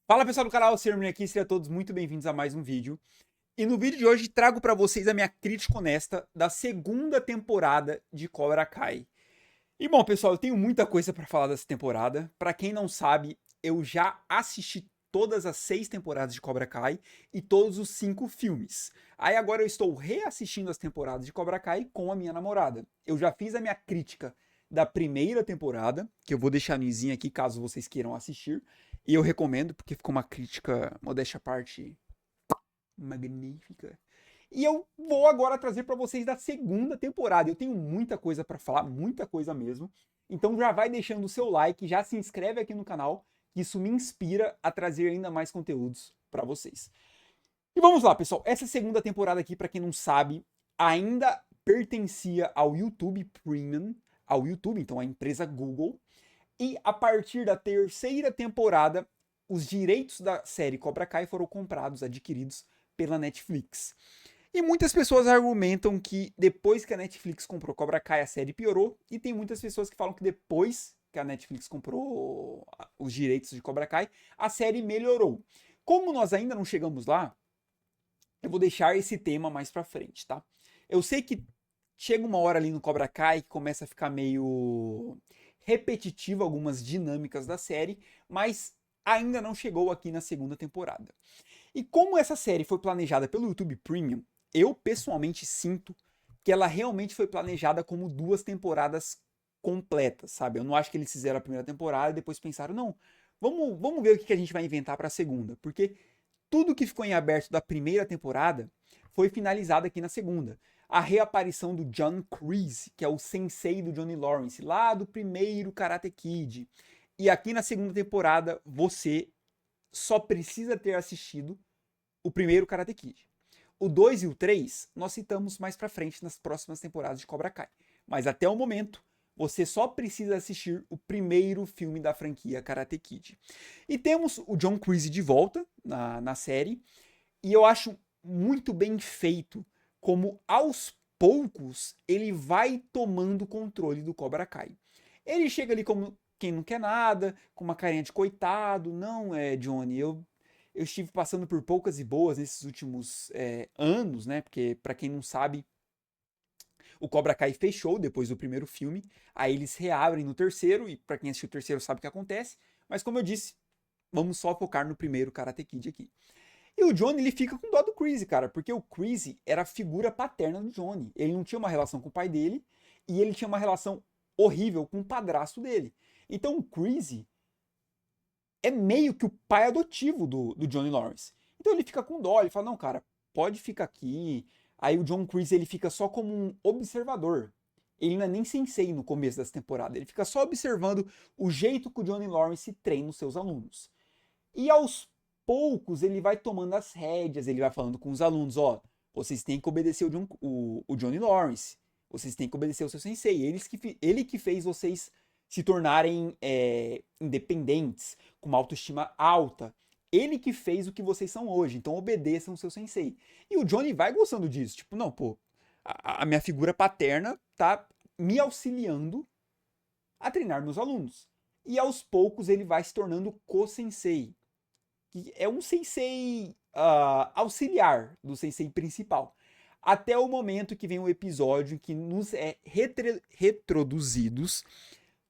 Fala pessoal do canal, Sermon aqui, sejam todos muito bem-vindos a mais um vídeo. E no vídeo de hoje trago pra vocês a minha crítica honesta da segunda temporada de Cobra Kai. E bom pessoal, eu tenho muita coisa pra falar dessa temporada. Pra quem não sabe, eu já assisti todas as 6 temporadas de Cobra Kai e todos os 5 filmes. Aí agora eu estou reassistindo as temporadas de Cobra Kai com a minha namorada. Eu já fiz a minha crítica da primeira temporada, que eu vou deixar no izinho aqui caso vocês queiram assistir. E eu recomendo, porque ficou uma crítica, modéstia à parte, magnífica. E eu vou agora trazer para vocês da segunda temporada. Eu tenho muita coisa para falar, muita coisa mesmo. Então já vai deixando o seu like, já se inscreve aqui no canal, que isso me inspira a trazer ainda mais conteúdos para vocês. E vamos lá, pessoal. Essa segunda temporada aqui, para quem não sabe, ainda pertencia ao YouTube Premium, ao YouTube, então a empresa Google. E a partir da terceira temporada, os direitos da série Cobra Kai foram comprados, adquiridos pela Netflix. E muitas pessoas argumentam que depois que a Netflix comprou Cobra Kai, a série piorou. E tem muitas pessoas que falam que depois que a Netflix comprou os direitos de Cobra Kai, a série melhorou. Como nós ainda não chegamos lá, eu vou deixar esse tema mais pra frente, tá? Eu sei que chega uma hora ali no Cobra Kai que começa a ficar meio repetitivo algumas dinâmicas da série, mas ainda não chegou aqui na segunda temporada. E como essa série foi planejada pelo YouTube Premium, eu pessoalmente sinto que ela realmente foi planejada como 2 temporadas completas, sabe? Eu não acho que eles fizeram a primeira temporada e depois pensaram, não, vamos ver o que a gente vai inventar para a segunda, porque tudo que ficou em aberto da primeira temporada foi finalizado aqui na segunda. A reaparição do John Kreese, que é o sensei do Johnny Lawrence, lá do primeiro Karate Kid. E aqui na segunda temporada, você só precisa ter assistido o primeiro Karate Kid. O 2 e o 3 nós citamos mais pra frente nas próximas temporadas de Cobra Kai. Mas até o momento, você só precisa assistir o primeiro filme da franquia Karate Kid. E temos o John Kreese de volta na série, e eu acho muito bem feito como aos poucos ele vai tomando o controle do Cobra Kai. Ele chega ali como quem não quer nada, com uma carinha de coitado, não é, Johnny, eu estive passando por poucas e boas nesses últimos anos, né? Porque, para quem não sabe, o Cobra Kai fechou depois do primeiro filme. Aí eles reabrem no terceiro, e para quem assistiu o terceiro sabe o que acontece. Mas como eu disse, vamos só focar no primeiro Karate Kid aqui. E o Johnny, ele fica com dó do Kreese, cara, porque o Kreese era a figura paterna do Johnny. Ele não tinha uma relação com o pai dele, e ele tinha uma relação horrível com o padrasto dele. Então o Kreese é meio que o pai adotivo do Johnny Lawrence. Então ele fica com dó, ele fala, não, cara, pode ficar aqui. Aí o John Kreese, ele fica só como um observador. Ele não é nem sensei no começo dessa temporada, ele fica só observando o jeito que o Johnny Lawrence treina os seus alunos. E aos poucos ele vai tomando as rédeas, ele vai falando com os alunos, ó, vocês têm que obedecer o Johnny Lawrence, vocês têm que obedecer o seu sensei, ele que fez vocês se tornarem independentes, com uma autoestima alta. Ele que fez o que vocês são hoje, então obedeçam o seu sensei. E o Johnny vai gostando disso, tipo, não, pô, a minha figura paterna tá me auxiliando a treinar meus alunos. E aos poucos ele vai se tornando co-sensei, que é um sensei auxiliar do sensei principal. Até o momento que vem um episódio que nos é retroduzidos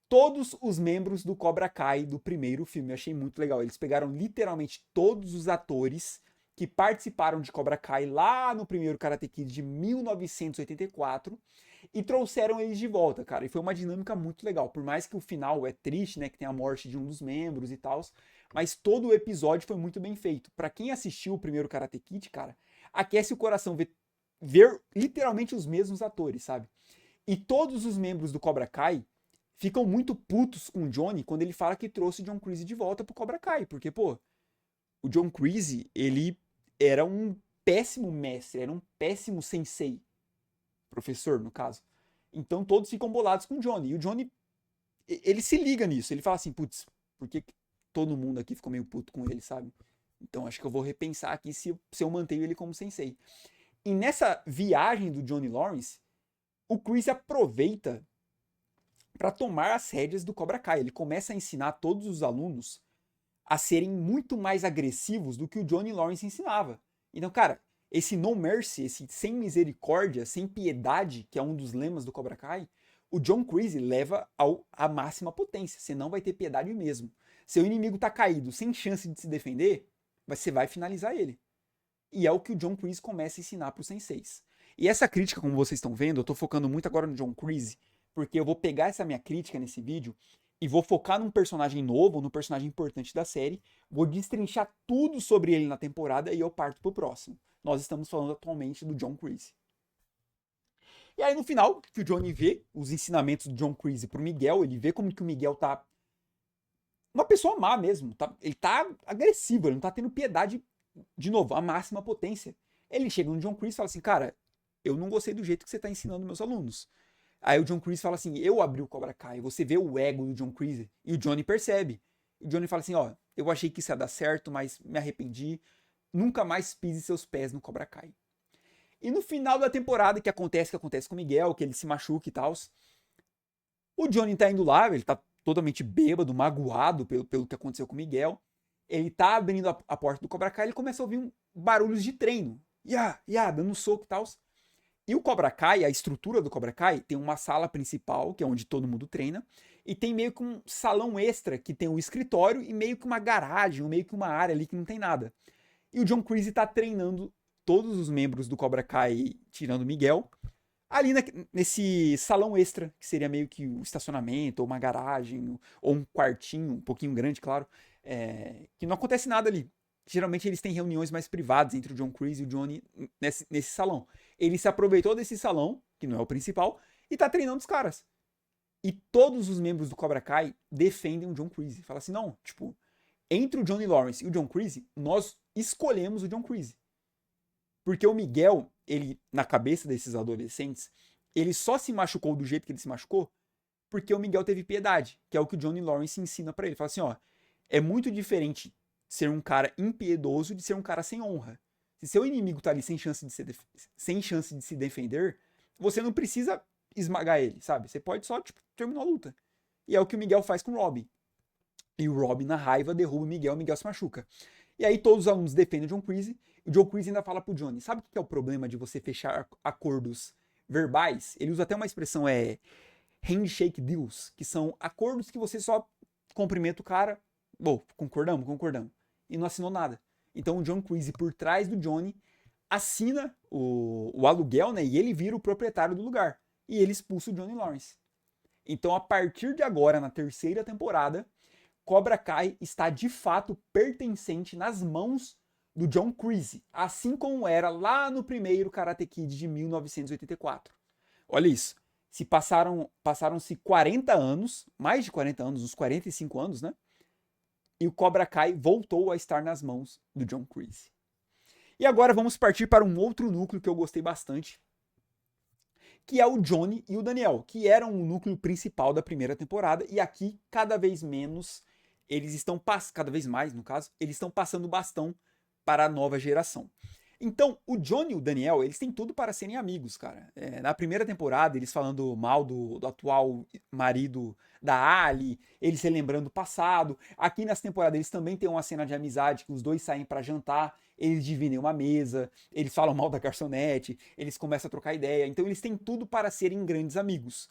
todos os membros do Cobra Kai do primeiro filme. Eu achei muito legal. Eles pegaram literalmente todos os atores que participaram de Cobra Kai lá no primeiro Karate Kid de 1984 e trouxeram eles de volta, cara. E foi uma dinâmica muito legal. Por mais que o final é triste, né, que tem a morte de um dos membros e tal, mas todo o episódio foi muito bem feito. Para quem assistiu o primeiro Karate Kid, cara, aquece o coração ver literalmente os mesmos atores, sabe? E todos os membros do Cobra Kai ficam muito putos com o Johnny quando ele fala que trouxe o John Kreese de volta pro Cobra Kai, porque, pô, o John Kreese, ele era um péssimo mestre, era um péssimo sensei, professor, no caso. Então todos ficam bolados com o Johnny. E o Johnny, ele se liga nisso, ele fala assim, putz, por que todo mundo aqui ficou meio puto com ele, sabe? Então acho que eu vou repensar aqui se eu mantenho ele como sensei. E nessa viagem do Johnny Lawrence, o Chris aproveita para tomar as rédeas do Cobra Kai. Ele começa a ensinar todos os alunos a serem muito mais agressivos do que o Johnny Lawrence ensinava. Então, cara, esse no mercy, esse sem misericórdia, sem piedade, que é um dos lemas do Cobra Kai, o John Kreese leva à máxima potência. Você não vai ter piedade mesmo. Seu inimigo tá caído, sem chance de se defender, você vai finalizar ele. E é o que o John Kreese começa a ensinar para os senseis. E essa crítica, como vocês estão vendo, eu tô focando muito agora no John Kreese, porque eu vou pegar essa minha crítica nesse vídeo e vou focar num personagem novo, num personagem importante da série, vou destrinchar tudo sobre ele na temporada e eu parto pro próximo. Nós estamos falando atualmente do John Kreese. E aí no final, que o Johnny vê os ensinamentos do John Kreese pro Miguel, ele vê como que o Miguel tá uma pessoa má mesmo, ele tá agressivo, ele não tá tendo piedade, de novo, a máxima potência. Ele chega no John Kreese e fala assim, cara, eu não gostei do jeito que você tá ensinando meus alunos. Aí o John Kreese fala assim, eu abri o Cobra Kai, você vê o ego do John Kreese, e o Johnny percebe. E o Johnny fala assim, ó, eu achei que isso ia dar certo, mas me arrependi, nunca mais pise seus pés no Cobra Kai. E no final da temporada, que acontece com o Miguel, que ele se machuca e tal, o Johnny tá indo lá, ele tá totalmente bêbado, magoado pelo que aconteceu com o Miguel. Ele tá abrindo a porta do Cobra Kai, ele começa a ouvir barulhos de treino. Dando soco e tal. E o Cobra Kai, a estrutura do Cobra Kai, tem uma sala principal, que é onde todo mundo treina, e tem meio que um salão extra, que tem um escritório e meio que uma garagem, ou meio que uma área ali que não tem nada. E o John Kreese tá treinando todos os membros do Cobra Kai, tirando o Miguel, ali nesse salão extra, que seria meio que um estacionamento, ou uma garagem, ou um quartinho, um pouquinho grande, claro, que não acontece nada ali. Geralmente eles têm reuniões mais privadas entre o John Kreese e o Johnny nesse salão. Ele se aproveitou desse salão, que não é o principal, e tá treinando os caras. E todos os membros do Cobra Kai defendem o John Kreese. Fala assim, não, tipo, entre o Johnny Lawrence e o John Kreese, nós escolhemos o John Kreese. Porque o Miguel, ele, na cabeça desses adolescentes, ele só se machucou do jeito que ele se machucou porque o Miguel teve piedade, que é o que o Johnny Lawrence ensina pra ele. Fala assim, ó, é muito diferente ser um cara impiedoso de ser um cara sem honra. Se seu inimigo tá ali sem chance de se defender, você não precisa esmagar ele, sabe? Você pode só, tipo, terminar a luta. E é o que o Miguel faz com o Robin. E o Robin, na raiva, derruba o Miguel se machuca. E aí todos os alunos defendem o John Kreese, e o John Kreese ainda fala pro Johnny, sabe o que é o problema de você fechar acordos verbais? Ele usa até uma expressão, handshake deals, que são acordos que você só cumprimenta o cara, bom, concordamos, e não assinou nada. Então o John Kreese, por trás do Johnny, assina o aluguel, né, e ele vira o proprietário do lugar. E ele expulsa o Johnny Lawrence. Então, a partir de agora, na terceira temporada, Cobra Kai está de fato pertencente nas mãos do John Kreese, assim como era lá no primeiro Karate Kid de 1984. Olha isso. Passaram-se 40 anos, mais de 40 anos, uns 45 anos, né? E o Cobra Kai voltou a estar nas mãos do John Kreese. E agora vamos partir para um outro núcleo que eu gostei bastante, que é o Johnny e o Daniel, que eram o núcleo principal da primeira temporada, e aqui cada vez menos eles estão cada vez mais, no caso, eles estão passando o bastão para a nova geração. Então, o Johnny e o Daniel, eles têm tudo para serem amigos, cara. Na primeira temporada, eles falando mal do atual marido da Ali, eles relembrando o passado. Aqui nessa temporada, eles também têm uma cena de amizade, que os dois saem para jantar, eles dividem uma mesa, eles falam mal da garçonete, eles começam a trocar ideia. Então, eles têm tudo para serem grandes amigos.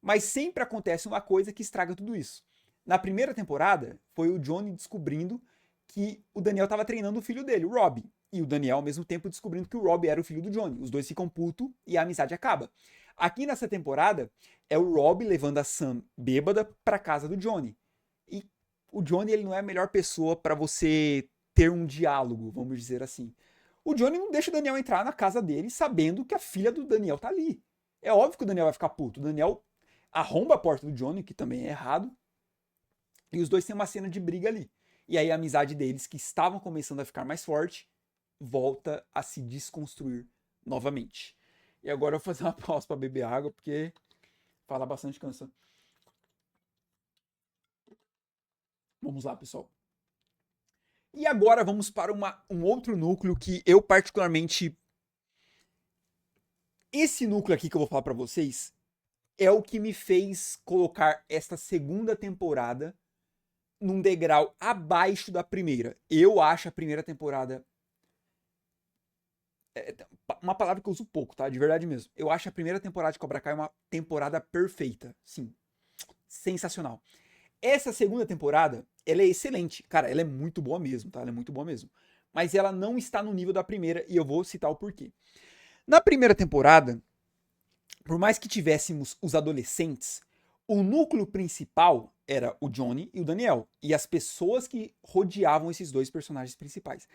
Mas sempre acontece uma coisa que estraga tudo isso. Na primeira temporada, foi o Johnny descobrindo que o Daniel estava treinando o filho dele, o Robbie. E o Daniel, ao mesmo tempo, descobrindo que o Robbie era o filho do Johnny. Os dois ficam putos e a amizade acaba. Aqui nessa temporada, é o Robbie levando a Sam bêbada pra casa do Johnny. E o Johnny, ele não é a melhor pessoa para você ter um diálogo, vamos dizer assim. O Johnny não deixa o Daniel entrar na casa dele sabendo que a filha do Daniel tá ali. É óbvio que o Daniel vai ficar puto. O Daniel arromba a porta do Johnny, que também é errado. E os dois têm uma cena de briga ali. E aí a amizade deles, que estavam começando a ficar mais forte, volta a se desconstruir novamente. E agora eu vou fazer uma pausa para beber água, porque fala bastante cansa. Vamos lá, pessoal. E agora vamos para um outro núcleo que eu particularmente... Esse núcleo aqui que eu vou falar para vocês é o que me fez colocar esta segunda temporada num degrau abaixo da primeira. Eu acho a primeira temporada... uma palavra que eu uso pouco, tá? De verdade mesmo. Eu acho a primeira temporada de Cobra Kai uma temporada perfeita. Sim. Sensacional. Essa segunda temporada, ela é excelente. Cara, ela é muito boa mesmo, tá? Ela é muito boa mesmo. Mas ela não está no nível da primeira e eu vou citar o porquê. Na primeira temporada, por mais que tivéssemos os adolescentes, o núcleo principal era o Johnny e o Daniel. E as pessoas que rodeavam esses dois personagens principais.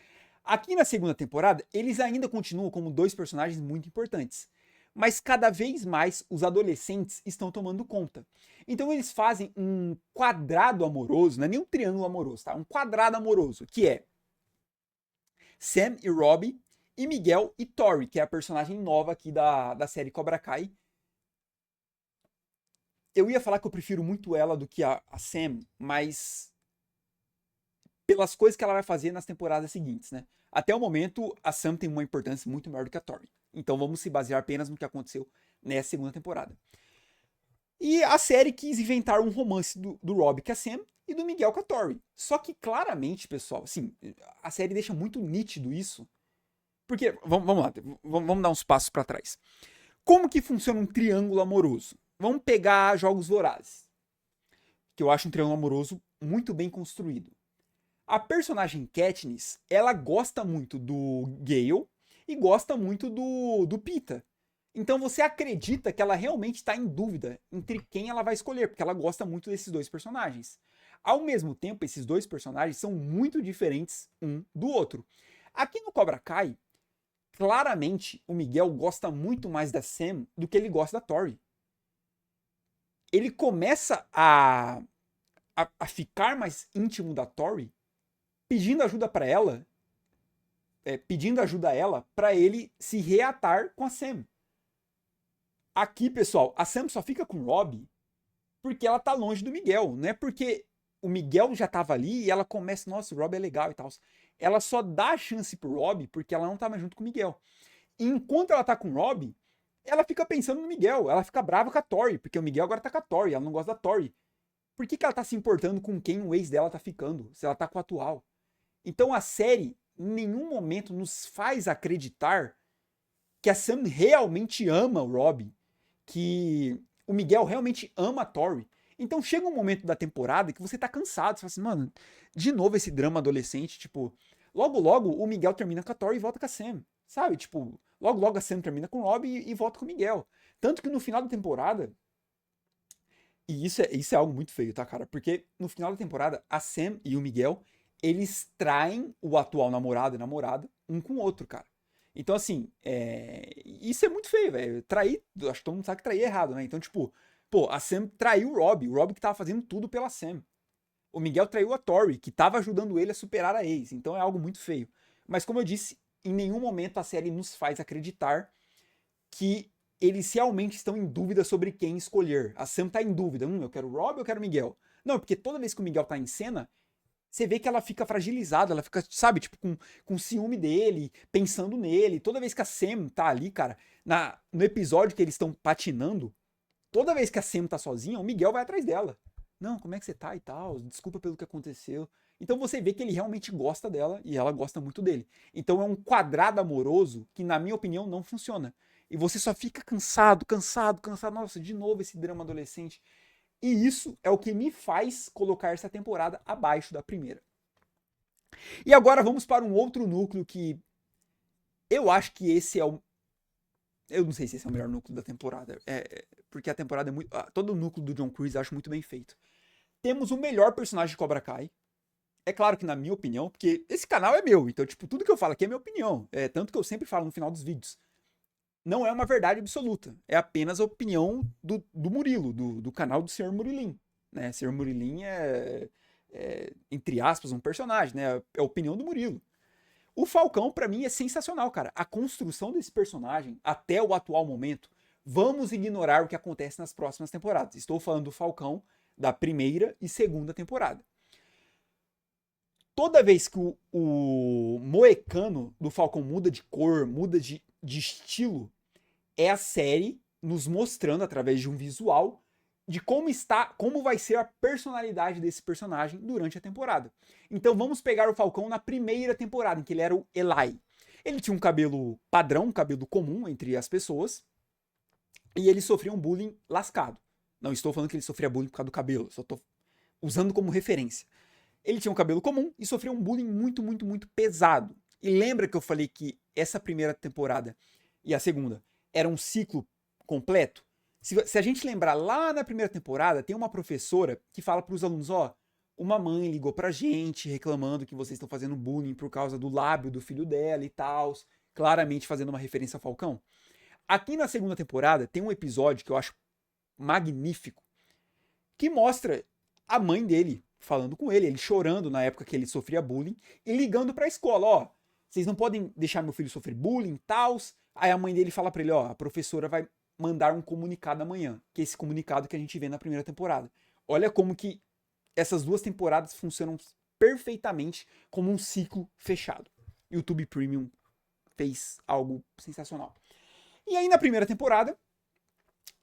Aqui na segunda temporada, eles ainda continuam como dois personagens muito importantes. Mas cada vez mais os adolescentes estão tomando conta. Então eles fazem um quadrado amoroso, não é nem um triângulo amoroso, tá? Um quadrado amoroso, que é Sam e Robbie, e Miguel e Tori, que é a personagem nova aqui da série Cobra Kai. Eu ia falar que eu prefiro muito ela do que a Sam, mas pelas coisas que ela vai fazer nas temporadas seguintes, né? Até o momento, a Sam tem uma importância muito maior do que a Tori. Então vamos se basear apenas no que aconteceu nessa segunda temporada. E a série quis inventar um romance do Robbie com a Sam e do Miguel com a Tori. Só que claramente, pessoal, assim, a série deixa muito nítido isso. Porque, vamos lá, vamos dar uns passos para trás. Como que funciona um triângulo amoroso? Vamos pegar Jogos Vorazes, que eu acho um triângulo amoroso muito bem construído. A personagem Katniss, ela gosta muito do Gale e gosta muito do Peeta. Então você acredita que ela realmente está em dúvida entre quem ela vai escolher, porque ela gosta muito desses dois personagens. Ao mesmo tempo, esses dois personagens são muito diferentes um do outro. Aqui no Cobra Kai, claramente o Miguel gosta muito mais da Sam do que ele gosta da Tori. Ele começa a ficar mais íntimo da Tori, pedindo ajuda para ela, pedindo ajuda a ela para ele se reatar com a Sam. Aqui, pessoal, a Sam só fica com o Robbie porque ela tá longe do Miguel, não é porque o Miguel já tava ali e ela começa, nossa, o Robbie é legal e tal. Ela só dá a chance pro Robbie porque ela não tá mais junto com o Miguel. E enquanto ela tá com o Robbie, ela fica pensando no Miguel, ela fica brava com a Tori, porque o Miguel agora tá com a Tori, ela não gosta da Tori. Por que ela tá se importando com quem o ex dela tá ficando, se ela tá com o atual? Então a série em nenhum momento nos faz acreditar que a Sam realmente ama o Robbie, que o Miguel realmente ama a Tori. Então chega um momento da temporada que você tá cansado, você fala assim, mano, de novo esse drama adolescente, tipo, logo logo o Miguel termina com a Tori e volta com a Sam, sabe? Tipo, logo logo a Sam termina com o Robbie e volta com o Miguel. Tanto que no final da temporada, e isso é algo muito feio, tá, cara? Porque no final da temporada, a Sam e o Miguel, eles traem o atual namorado e namorada um com o outro, cara. Então, assim, isso é muito feio, velho. Trair, acho que todo mundo sabe que trair é errado, né? Então, tipo, pô, a Sam traiu o Robbie que tava fazendo tudo pela Sam. O Miguel traiu a Tori, que tava ajudando ele a superar a ex. Então é algo muito feio. Mas, como eu disse, em nenhum momento a série nos faz acreditar que eles realmente estão em dúvida sobre quem escolher. A Sam tá em dúvida. Eu quero o Robbie ou eu quero o Miguel? Não, porque toda vez que o Miguel tá em cena, você vê que ela fica fragilizada, ela fica, sabe, tipo, com ciúme dele, pensando nele. Toda vez que a Sam tá ali, cara, no episódio que eles estão patinando, toda vez que a Sam tá sozinha, o Miguel vai atrás dela. Não, como é que você tá e tal? Desculpa pelo que aconteceu. Então você vê que ele realmente gosta dela e ela gosta muito dele. Então é um quadrado amoroso que, na minha opinião, não funciona. E você só fica cansado, cansado, cansado. Nossa, de novo esse drama adolescente. E isso é o que me faz colocar essa temporada abaixo da primeira. E agora vamos para um outro núcleo que eu acho que esse é o... Eu não sei se esse é o melhor núcleo da temporada. Porque a temporada é muito... todo o núcleo do John Kreese eu acho muito bem feito. Temos o melhor personagem de Cobra Kai. É claro que na minha opinião, porque esse canal é meu. Então, tipo, tudo que eu falo aqui é minha opinião. Tanto que eu sempre falo no final dos vídeos. Não é uma verdade absoluta. É apenas a opinião do Murilo, do canal do Sr. Murilim. Né? Sr. Murilim entre aspas, um personagem, né? É a opinião do Murilo. O Falcão, pra mim, é sensacional, cara. A construção desse personagem, até o atual momento, vamos ignorar o que acontece nas próximas temporadas. Estou falando do Falcão da primeira e segunda temporada. Toda vez que o moecano do Falcão muda de cor, muda de estilo, é a série nos mostrando, através de um visual, de como vai ser a personalidade desse personagem durante a temporada. Então vamos pegar o Falcão na primeira temporada, em que ele era o Eli. Ele tinha um cabelo padrão, um cabelo comum entre as pessoas, e ele sofria um bullying lascado. Não estou falando que ele sofria bullying por causa do cabelo, só estou usando como referência. Ele tinha um cabelo comum e sofria um bullying muito, muito, muito pesado. E lembra que eu falei que essa primeira temporada e a segunda era um ciclo completo? Se a gente lembrar, lá na primeira temporada, tem uma professora que fala para os alunos, ó, uma mãe ligou pra gente reclamando que vocês estão fazendo bullying por causa do lábio do filho dela e tal, claramente fazendo uma referência ao Falcão. Aqui na segunda temporada tem um episódio que eu acho magnífico, que mostra a mãe dele falando com ele chorando na época que ele sofria bullying e ligando pra escola, ó, vocês não podem deixar meu filho sofrer bullying e tal. Aí a mãe dele fala pra ele, ó, a professora vai mandar um comunicado amanhã, que é esse comunicado que a gente vê na primeira temporada. Olha como que essas duas temporadas funcionam perfeitamente como um ciclo fechado. YouTube Premium fez algo sensacional. E aí na primeira temporada,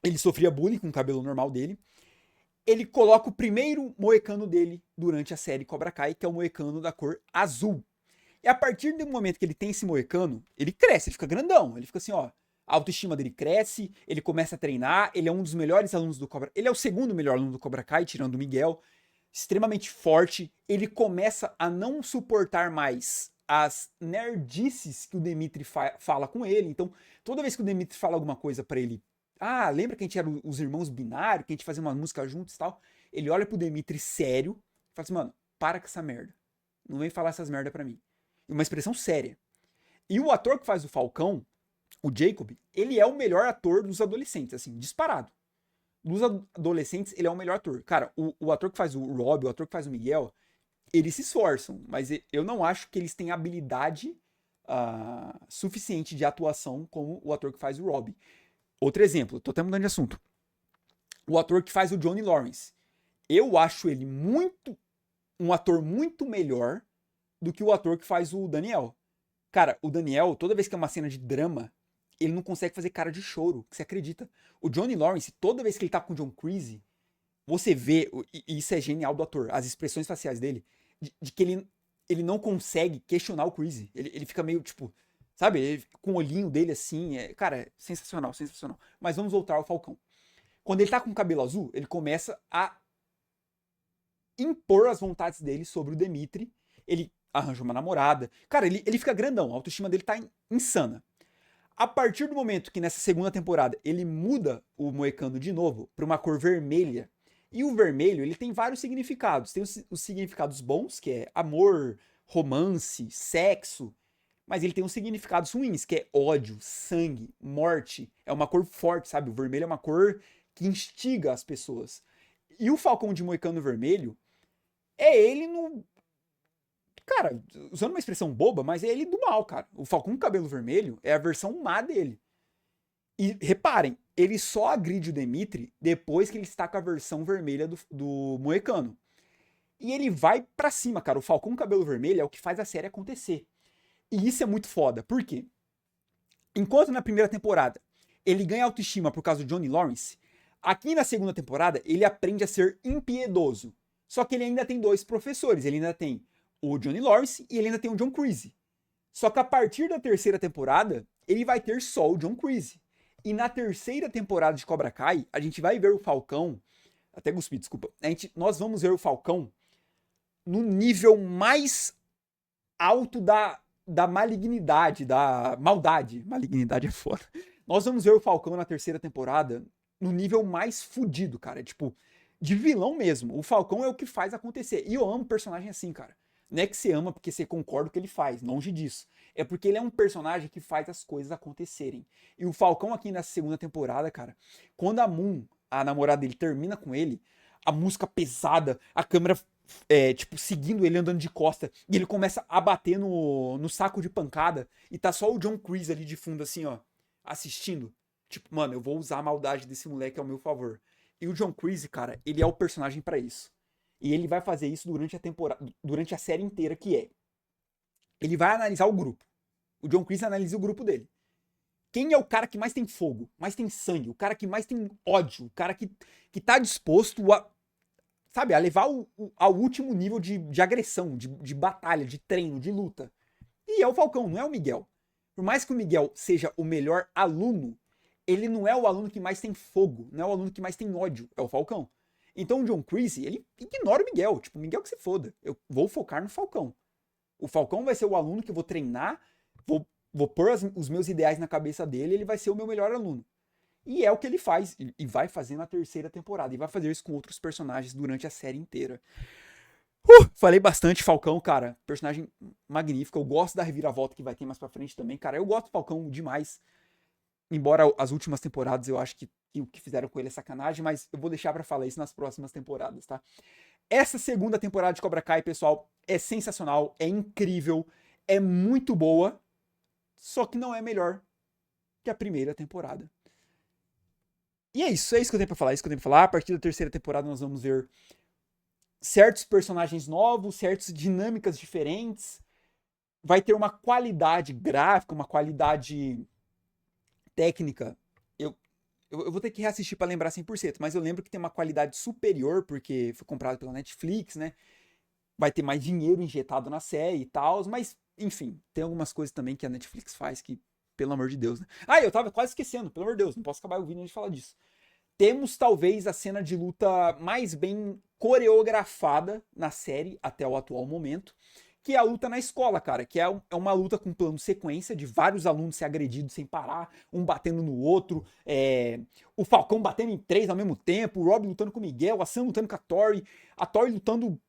ele sofria bullying com o cabelo normal dele. Ele coloca o primeiro moecano dele durante a série Cobra Kai, que é o moecano da cor azul. E a partir do momento que ele tem esse moecano, ele cresce, ele fica grandão. Ele fica assim, ó, a autoestima dele cresce, ele começa a treinar, ele é um dos melhores alunos do Cobra. Ele é o segundo melhor aluno do Cobra Kai, tirando o Miguel. Extremamente forte. Ele começa a não suportar mais as nerdices que o Demetri fala com ele. Então, toda vez que o Demetri fala alguma coisa pra ele, ah, lembra que a gente era os irmãos binários, que a gente fazia uma música juntos e tal? Ele olha pro Demetri sério e fala assim, mano, para com essa merda. Não vem falar essas merda pra mim. Uma expressão séria. E o ator que faz o Falcão, o Jacob, ele é o melhor ator dos adolescentes, assim, disparado. Dos adolescentes, ele é o melhor ator. Cara, o ator que faz o Rob, o ator que faz o Miguel, eles se esforçam, mas eu não acho que eles têm habilidade suficiente de atuação como o ator que faz o Rob. Outro exemplo, tô até mudando de assunto. O ator que faz o Johnny Lawrence. Eu acho ele um ator muito melhor do que o ator que faz o Daniel. Cara, o Daniel, toda vez que é uma cena de drama, ele não consegue fazer cara de choro, você acredita? O Johnny Lawrence, toda vez que ele tá com o John Creasy, você vê, e isso é genial do ator, as expressões faciais dele, de que ele não consegue questionar o Creasy. Ele fica meio, tipo, sabe, com o olhinho dele assim, cara, sensacional, sensacional. Mas vamos voltar ao Falcão. Quando ele tá com o cabelo azul, ele começa a impor as vontades dele sobre o Demetri. Ele arranja uma namorada. Cara, ele fica grandão, a autoestima dele tá insana. A partir do momento que nessa segunda temporada ele muda o moecano de novo para uma cor vermelha, e o vermelho ele tem vários significados. Tem os significados bons, que é amor, romance, sexo, mas ele tem os significados ruins, que é ódio, sangue, morte. É uma cor forte, sabe? O vermelho é uma cor que instiga as pessoas. E o Falcão de Moicano Vermelho é ele no... Cara, usando uma expressão boba, mas é ele do mal, cara. O Falcão com cabelo vermelho é a versão má dele. E reparem, ele só agride o Demetri depois que ele está com a versão vermelha do Moecano. E ele vai pra cima, cara. O Falcão com cabelo vermelho é o que faz a série acontecer. E isso é muito foda. Por quê? Enquanto na primeira temporada ele ganha autoestima por causa do Johnny Lawrence, aqui na segunda temporada ele aprende a ser impiedoso. Só que ele ainda tem dois professores. Ele ainda tem o Johnny Lawrence e ele ainda tem o John Creasy. Só que a partir da terceira temporada, ele vai ter só o John Creasy. E na terceira temporada de Cobra Kai, a gente vai ver o Falcão... Até cuspi, desculpa. Nós vamos ver o Falcão no nível mais alto da malignidade, da maldade. Malignidade é foda. Nós vamos ver o Falcão na terceira temporada no nível mais fudido, cara. Tipo, de vilão mesmo. O Falcão é o que faz acontecer. E eu amo personagem assim, cara. Não é que você ama porque você concorda com o que ele faz, longe disso. É porque ele é um personagem que faz as coisas acontecerem. E o Falcão aqui nessa segunda temporada, cara, quando a Moon, a namorada dele, termina com ele, a música pesada, a câmera, tipo, seguindo ele andando de costa, e ele começa a bater no saco de pancada, e tá só o John Creasy ali de fundo, assim, ó, assistindo. Tipo, mano, eu vou usar a maldade desse moleque ao meu favor. E o John Creasy, cara, ele é o personagem pra isso. E ele vai fazer isso durante a temporada, durante a série inteira, que é... Ele vai analisar o grupo. O John Creasy analisa o grupo dele. quem é o cara que mais tem fogo, mais tem sangue, o cara que mais tem ódio, o cara que tá disposto a, sabe, a levar ao último nível de agressão, de batalha, de treino, de luta. E é o Falcão, não é o Miguel. Por mais que o Miguel seja o melhor aluno, ele não é o aluno que mais tem fogo, não é o aluno que mais tem ódio, é o Falcão. Então o John Kreese, ele ignora o Miguel, tipo, o Miguel que se foda, eu vou focar no Falcão. O Falcão vai ser o aluno que eu vou treinar, vou pôr os meus ideais na cabeça dele, ele vai ser o meu melhor aluno. E é o que ele faz, e vai fazer na terceira temporada, e vai fazer isso com outros personagens durante a série inteira. Falei bastante, Falcão, cara, personagem magnífico, eu gosto da reviravolta que vai ter mais pra frente também, cara, eu gosto do Falcão demais. Embora as últimas temporadas eu acho que o que fizeram com ele é sacanagem, mas eu vou deixar pra falar isso nas próximas temporadas, tá? Essa segunda temporada de Cobra Kai, pessoal, é sensacional, é incrível, é muito boa, só que não é melhor que a primeira temporada. E é isso que eu tenho pra falar, A partir da terceira temporada nós vamos ver certos personagens novos, certas dinâmicas diferentes, vai ter uma qualidade gráfica, uma qualidade técnica. Eu vou ter que reassistir para lembrar 100%, mas eu lembro que tem uma qualidade superior, porque foi comprado pela Netflix, né? Vai ter mais dinheiro injetado na série e tal, mas, enfim, tem algumas coisas também que a Netflix faz que, pelo amor de Deus, né? Ah, eu tava quase esquecendo, pelo amor de Deus, não posso acabar o vídeo antes de falar disso. Temos, talvez, a cena de luta mais bem coreografada na série até o atual momento, que é a luta na escola, cara, que é uma luta com plano sequência de vários alunos se agredindo sem parar, um batendo no outro, o Falcão batendo em 3 ao mesmo tempo, o Rob lutando com o Miguel, a Sam lutando com a Tori lutando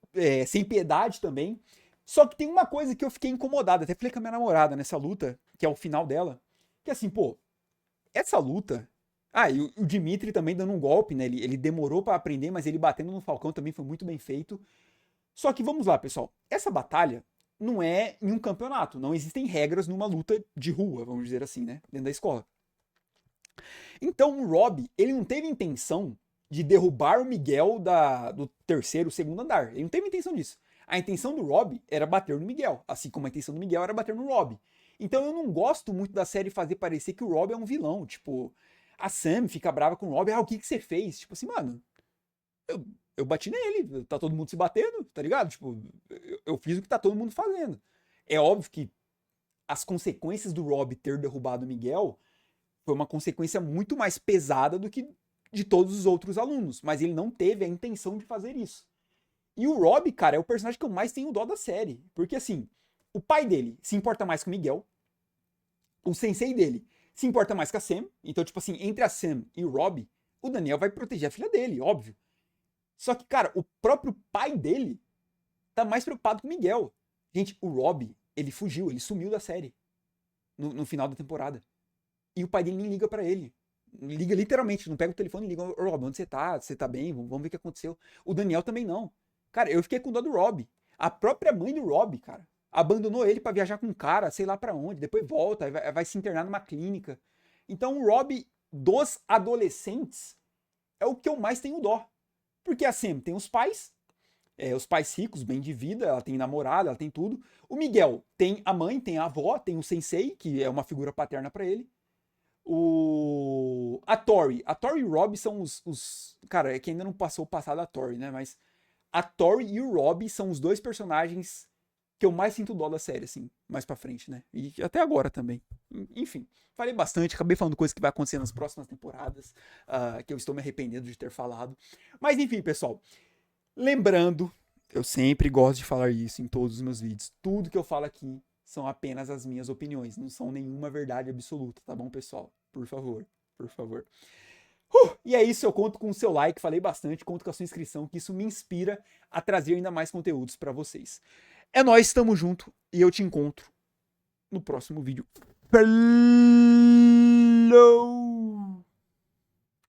sem piedade também. Só que tem uma coisa que eu fiquei incomodado, até falei com a minha namorada nessa luta, que é o final dela, que assim, pô, essa luta... Ah, e o Dimitri também dando um golpe, né? Ele demorou pra aprender, mas ele batendo no Falcão também foi muito bem feito. Só que vamos lá, pessoal. Essa batalha não é em um campeonato. Não existem regras numa luta de rua, vamos dizer assim, né? Dentro da escola. Então o Rob, ele não teve intenção de derrubar o Miguel do terceiro, segundo andar. Ele não teve intenção disso. A intenção do Rob era bater no Miguel, assim como a intenção do Miguel era bater no Rob. Então eu não gosto muito da série fazer parecer que o Rob é um vilão. Tipo, a Sam fica brava com o Rob. Ah, o que você fez? Tipo assim, mano, eu bati nele, tá todo mundo se batendo, tá ligado? Tipo, eu fiz o que tá todo mundo fazendo. É óbvio que as consequências do Rob ter derrubado o Miguel foi uma consequência muito mais pesada do que de todos os outros alunos, mas ele não teve a intenção de fazer isso. E o Rob, cara, é o personagem que eu mais tenho dó da série, porque assim, o pai dele se importa mais com o Miguel, o sensei dele se importa mais com a Sam, então tipo assim, entre a Sam e o Rob, o Daniel vai proteger a filha dele, óbvio. Só que, cara, o próprio pai dele tá mais preocupado com o Miguel. Gente, o Rob, ele fugiu, ele sumiu da série no final da temporada. E o pai dele nem liga pra ele. Liga literalmente, não pega o telefone e liga: Ô, Rob, onde você tá? Você tá bem? Vamos ver o que aconteceu. O Daniel também não. Cara, eu fiquei com dó do Rob. A própria mãe do Rob, cara, abandonou ele pra viajar com um cara, sei lá pra onde. Depois volta, vai se internar numa clínica. Então o Rob dos adolescentes é o que eu mais tenho dó. Porque a Sam tem os pais ricos, bem de vida, ela tem namorada, ela tem tudo. O Miguel tem a mãe, tem a avó, tem o sensei, que é uma figura paterna pra ele. A Tori e o Rob são cara, é que ainda não passou o passado da Tori, né? Mas a Tori e o Rob são os dois personagens que eu mais sinto dó da série, assim, mais pra frente, né? E até agora também. Enfim, falei bastante, acabei falando coisas que vai acontecer nas próximas temporadas, que eu estou me arrependendo de ter falado. Mas enfim, pessoal, lembrando, eu sempre gosto de falar isso em todos os meus vídeos, tudo que eu falo aqui são apenas as minhas opiniões, não são nenhuma verdade absoluta, tá bom, pessoal? Por favor, por favor. E é isso, eu conto com o seu like, falei bastante, conto com a sua inscrição, que isso me inspira a trazer ainda mais conteúdos pra vocês. É nóis, tamo junto e eu te encontro no próximo vídeo. Falou!